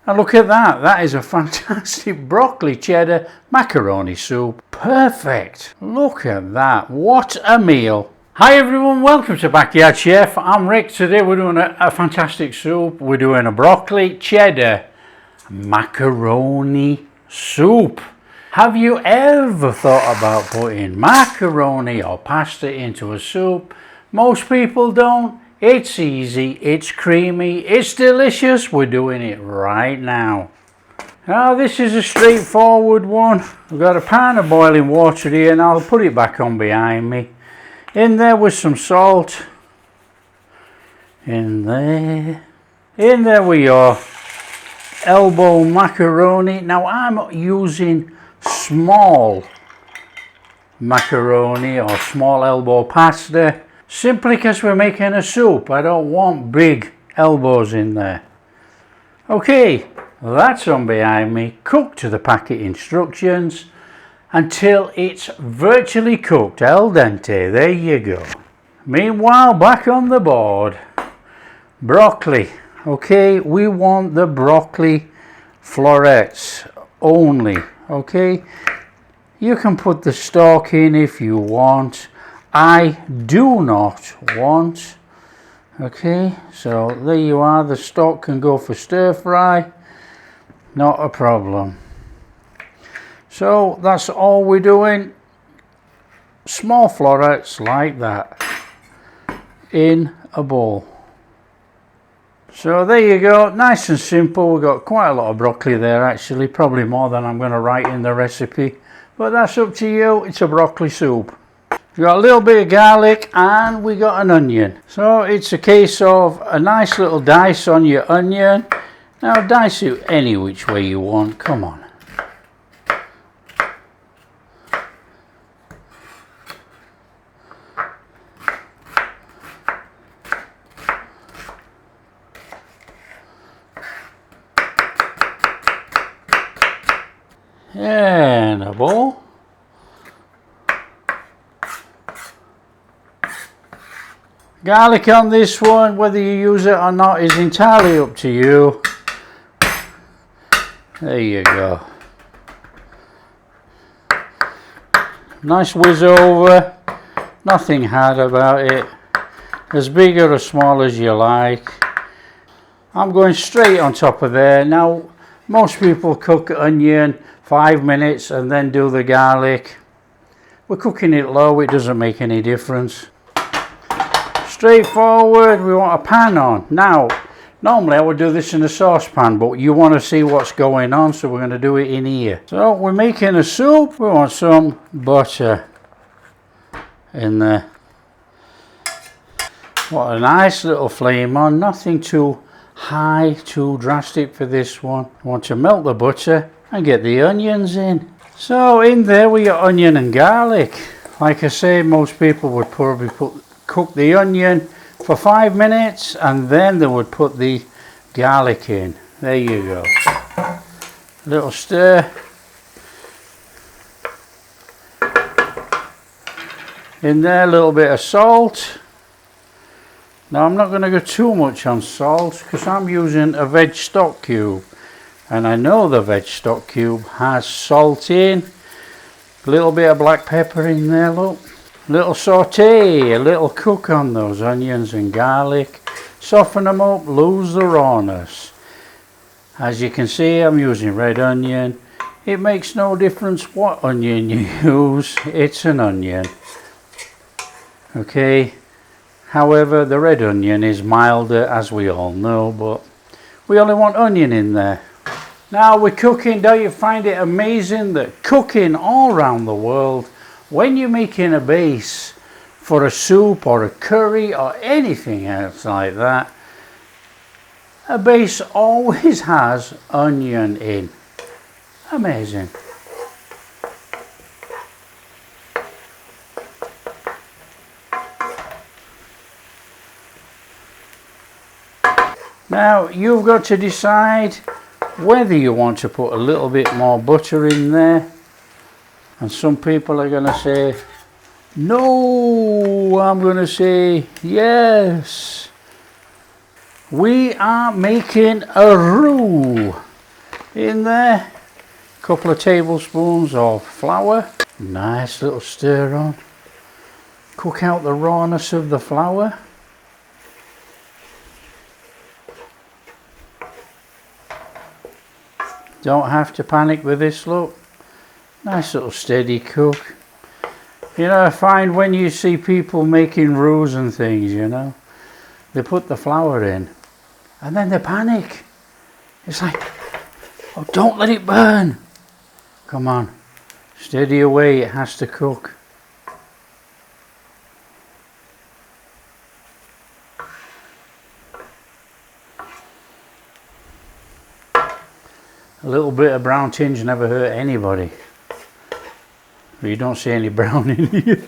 And look at that, that is a fantastic broccoli cheddar macaroni soup. Perfect. Look at that, what a meal. Hi everyone, welcome to Backyard Chef. I'm Rick. Today we're doing a fantastic soup. We're doing a broccoli cheddar macaroni soup. Have you ever thought about putting macaroni or pasta into a soup? Most people don't. It's easy, it's creamy, it's delicious. We're doing it right now. Now this is a straightforward one. We've got a pan of boiling water here and I'll put it back on behind me. In there with some salt. In there with your elbow macaroni. Now I'm using small macaroni or small elbow pasta. Simply because we're making a soup. I don't want big elbows in there. Okay, that's on behind me. Cook to the packet instructions until it's virtually cooked, al dente. There you go. Meanwhile, back on the board, broccoli. Okay, we want the broccoli florets only. Okay, you can put the stalk in if you want. I do not want. Okay, so there you are. The stock can go for stir fry, not a problem. So that's all we're doing. Small florets like that in a bowl. So there you go, nice and simple. We've got quite a lot of broccoli there actually, probably more than I'm going to write in the recipe, but that's up to you. It's a broccoli soup. We got a little bit of garlic and we got an onion. So it's a case of a nice little dice on your onion. Now dice it any which way you want, come on. And a bowl. Garlic on this one, whether you use it or not is entirely up to you. There you go. Nice whiz over, nothing hard about it. As big or as small as you like. I'm going straight on top of there. Now, most people cook onion 5 minutes and then do the garlic. We're cooking it low, it doesn't make any difference. Straightforward, we want a pan on. Now, normally I would do this in a saucepan, but you want to see what's going on, so we're going to do it in here. So we're making a soup, we want some butter in there. What a nice little flame on, nothing too high, too drastic for this one. We want to melt the butter and get the onions in. So in there we got onion and garlic. Like I say, most people would probably cook the onion for 5 minutes and then they would put the garlic in. There you go. Little stir. In there, a little bit of salt. Now I'm not going to go too much on salt because I'm using a veg stock cube and I know the veg stock cube has salt in. A little bit of black pepper in there, look. Little saute, a little cook on those onions and garlic. Soften them up, lose the rawness. As you can see, I'm using red onion. It makes no difference what onion you use, it's an onion. Okay, however, the red onion is milder, as we all know, but we only want onion in there. Now we're cooking. Don't you find it amazing that cooking all around the world, when you're making a base for a soup or a curry or anything else like that, a base always has onion in. Amazing. Now you've got to decide whether you want to put a little bit more butter in there, and some people are going to say no. I'm going to say yes. We are making a roux. In there, a couple of tablespoons of flour. Nice little stir on. Cook out the rawness of the flour. Don't have to panic with this, look. Nice little steady cook. You know, I find when you see people making roux and things, you know, they put the flour in and then they panic. It's like, oh, don't let it burn. Come on, steady away, it has to cook. A little bit of brown tinge never hurt anybody. But you don't see any brown in here.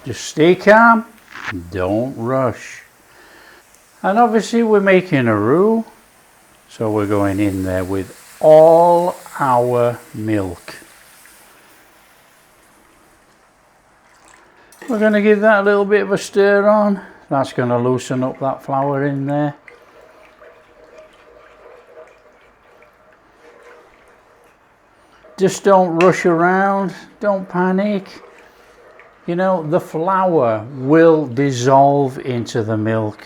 Just stay calm, don't rush. And obviously we're making a roux, so we're going in there with all our milk. We're going to give that a little bit of a stir on. That's going to loosen up that flour in there. Just don't rush around, don't panic. You know, the flour will dissolve into the milk,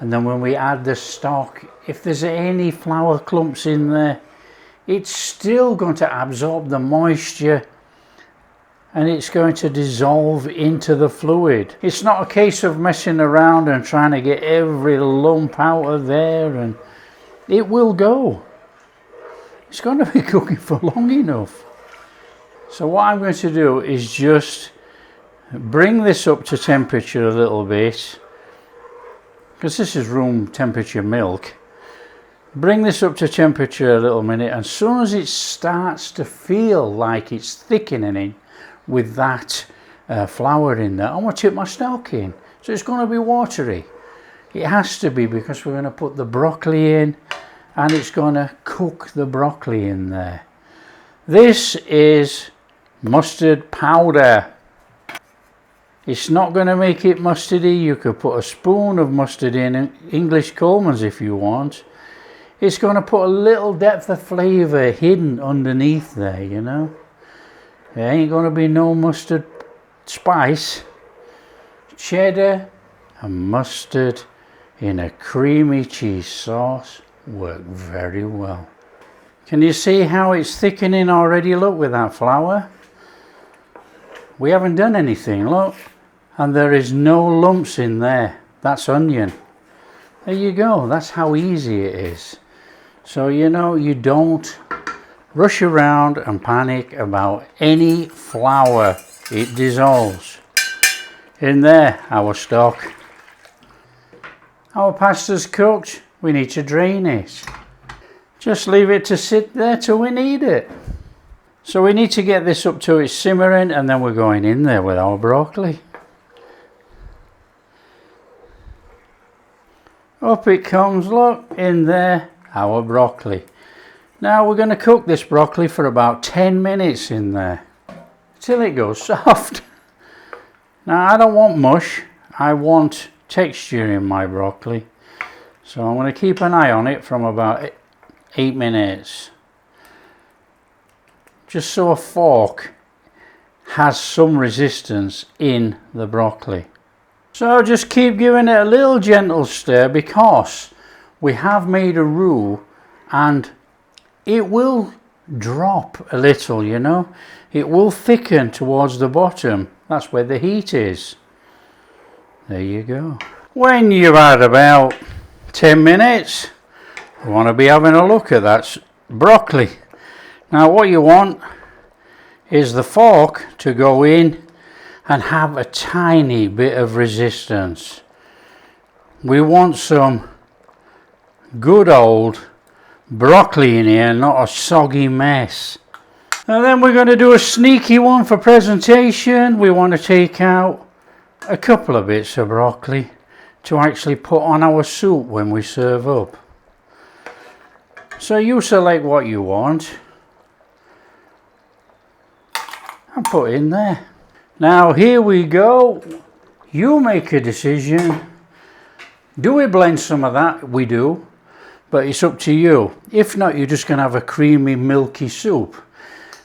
and then when we add the stock, if there's any flour clumps in there, it's still going to absorb the moisture and it's going to dissolve into the fluid. It's not a case of messing around and trying to get every lump out of there, and it will go. It's going to be cooking for long enough. So what I'm going to do is just bring this up to temperature a little bit, because this is room temperature milk. Bring this up to temperature a little minute, and as soon as it starts to feel like it's thickening with that flour in there, I'm going to tip my stock in. So it's going to be watery. It has to be, because we're going to put the broccoli in and it's going to cook the broccoli in there. This is mustard powder. It's not going to make it mustardy. You could put a spoon of mustard in, English Coleman's if you want. It's going to put a little depth of flavour hidden underneath there, you know. There ain't going to be no mustard spice. Cheddar and mustard in a creamy cheese sauce work very well. Can you see how it's thickening already, look, with that flour? We haven't done anything, look. And there is no lumps in there. That's onion. There you go, that's how easy it is. So, you know, you don't rush around and panic about any flour. It dissolves. In there, our stock. Our pasta's cooked. We need to drain it. Just leave it to sit there till we need it. So we need to get this up to its simmering, and then we're going in there with our broccoli. Up it comes, look, in there, our broccoli. Now we're going to cook this broccoli for about 10 minutes in there, till it goes soft. Now I don't want mush, I want texture in my broccoli. So I'm going to keep an eye on it from about 8 minutes. Just so a fork has some resistance in the broccoli. So just keep giving it a little gentle stir, because we have made a roux and it will drop a little, you know. It will thicken towards the bottom. That's where the heat is. There you go. When you've had about 10 minutes, you want to be having a look at that broccoli. Now what you want is the fork to go in and have a tiny bit of resistance. We want some good old broccoli in here, not a soggy mess. And then we're going to do a sneaky one for presentation. We want to take out a couple of bits of broccoli to actually put on our soup when we serve up. So you select what you want and put in there. Now here we go. You make a decision. Do we blend some of that? We do, but it's up to you. If not, you're just going to have a creamy, milky soup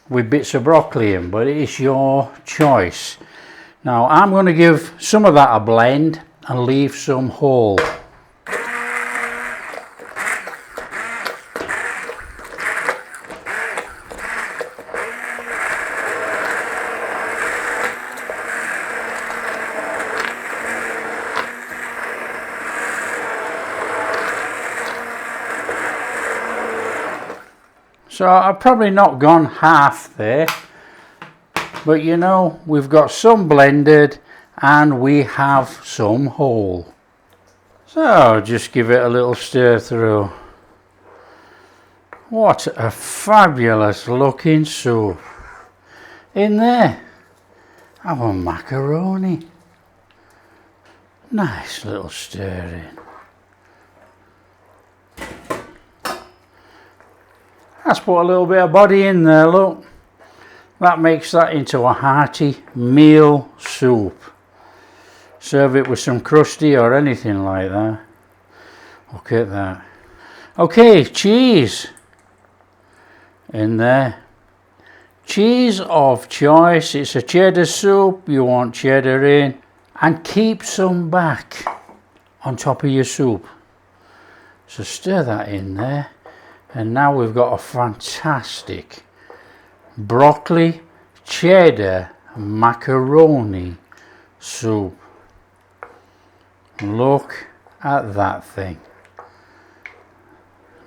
with bits of broccoli in, but it's your choice. Now I'm going to give some of that a blend and leave some whole. So I've probably not gone half there, but you know, we've got some blended and we have some whole. So just give it a little stir through. What a fabulous looking soup. In there, our macaroni. Nice little stir in. Let's put a little bit of body in there, look. That makes that into a hearty meal soup. Serve it with some crusty or anything like that. Look at that. Okay, cheese in there. Cheese of choice. It's a cheddar soup. You want cheddar in. And keep some back on top of your soup. So stir that in there. And now we've got a fantastic broccoli cheddar macaroni soup. Look at that thing.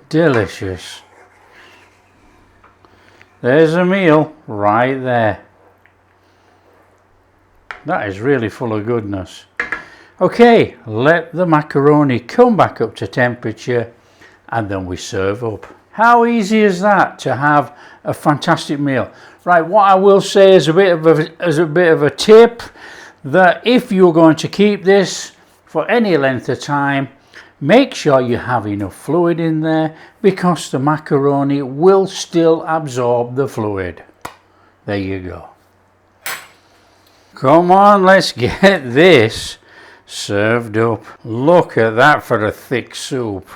Delicious. There's a meal right there. That is really full of goodness. Okay, let the macaroni come back up to temperature and then we serve up. How easy is that to have a fantastic meal? Right, what I will say is a bit of a tip, that if you're going to keep this for any length of time, make sure you have enough fluid in there, because the macaroni will still absorb the fluid. There you go. Come on, let's get this served up. Look at that for a thick soup.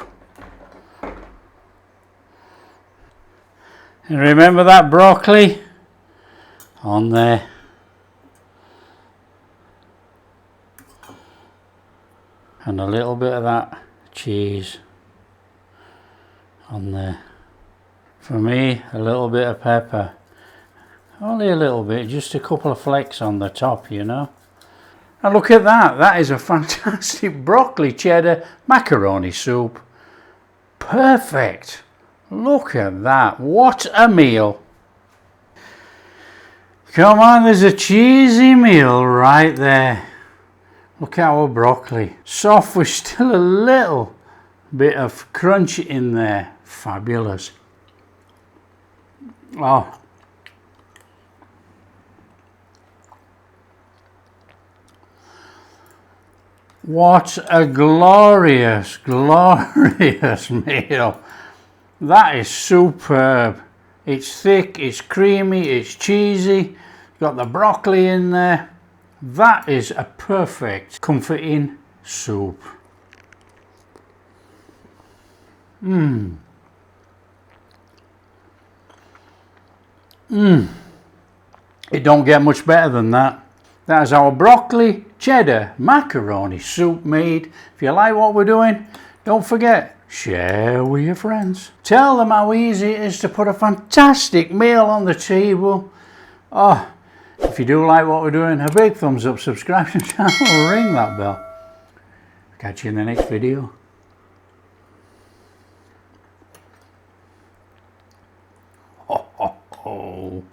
And remember that broccoli on there. And a little bit of that cheese on there. For me, a little bit of pepper. Only a little bit, just a couple of flakes on the top, you know. And look at that. That is a fantastic broccoli cheddar macaroni soup. Perfect. Look at that. What a meal. Come on, there's a cheesy meal right there. Look at our broccoli. Soft with still a little bit of crunch in there. Fabulous. Oh. What a glorious, glorious meal. That is superb. It's thick, it's creamy, it's cheesy. Got the broccoli in there. That is a perfect comforting soup. It don't get much better than that. That is our broccoli cheddar macaroni soup made. If you like what we're doing, don't forget, share with your friends. Tell them how easy it is to put a fantastic meal on the table. Oh, if you do like what we're doing, a big thumbs up, subscribe to the channel, ring that bell. Catch you in the next video. Ho, ho, ho.